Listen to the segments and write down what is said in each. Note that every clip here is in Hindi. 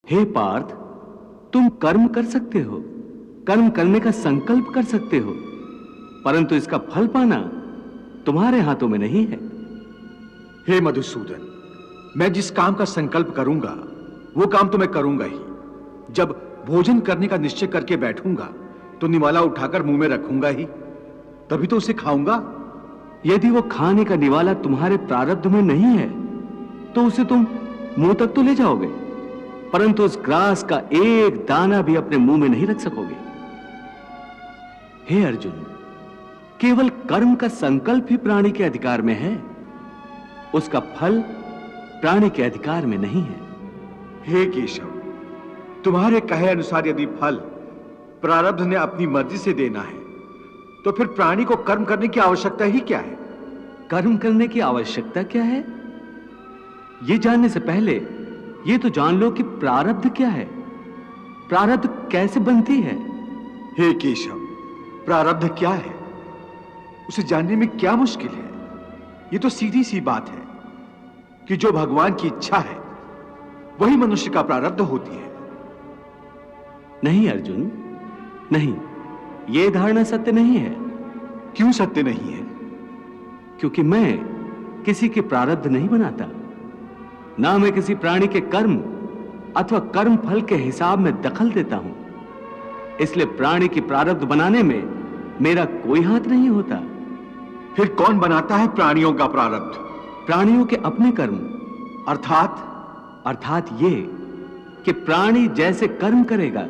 हे पार्थ, तुम कर्म कर सकते हो, कर्म करने का संकल्प कर सकते हो, परंतु इसका फल पाना तुम्हारे हाथों में नहीं है। हे मधुसूदन, मैं जिस काम का संकल्प करूंगा वो काम तो मैं करूंगा ही। जब भोजन करने का निश्चय करके बैठूंगा तो निवाला उठाकर मुंह में रखूंगा ही, तभी तो उसे खाऊंगा। यदि वो खाने का निवाला तुम्हारे प्रारब्ध में नहीं है तो उसे तुम मुंह तक तो ले जाओगे, परंतु उस ग्रास का एक दाना भी अपने मुंह में नहीं रख सकोगे। हे अर्जुन, केवल कर्म का संकल्प ही प्राणी के अधिकार में है, उसका फल प्राणी के अधिकार में नहीं है। हे केशव, तुम्हारे कहे अनुसार यदि फल प्रारब्ध ने अपनी मर्जी से देना है तो फिर प्राणी को कर्म करने की आवश्यकता ही क्या है? कर्म करने की आवश्यकता क्या है, यह जानने से पहले यह तो जान लो कि प्रारब्ध क्या है, प्रारब्ध कैसे बनती है। हे केशव, प्रारब्ध क्या है उसे जानने में क्या मुश्किल है? यह तो सीधी सी बात है कि जो भगवान की इच्छा है वही मनुष्य का प्रारब्ध होती है। नहीं अर्जुन, नहीं, यह धारणा सत्य नहीं है। क्यों सत्य नहीं है? क्योंकि मैं किसी के प्रारब्ध नहीं बनाता, ना मैं किसी प्राणी के कर्म अथवा कर्म फल के हिसाब में दखल देता हूं, इसलिए प्राणी की प्रारब्ध बनाने में मेरा कोई हाथ नहीं होता। फिर कौन बनाता है प्राणियों का प्रारब्ध? प्राणियों के अपने कर्म। अर्थात ये कि प्राणी जैसे कर्म करेगा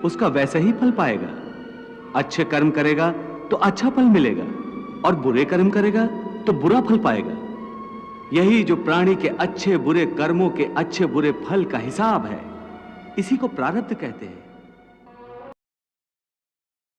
उसका वैसा ही फल पाएगा। अच्छे कर्म करेगा तो अच्छा फल मिलेगा और बुरे कर्म करेगा तो बुरा फल पाएगा। यही जो प्राणी के अच्छे बुरे कर्मों के अच्छे बुरे फल का हिसाब है, इसी को प्रारब्ध कहते हैं।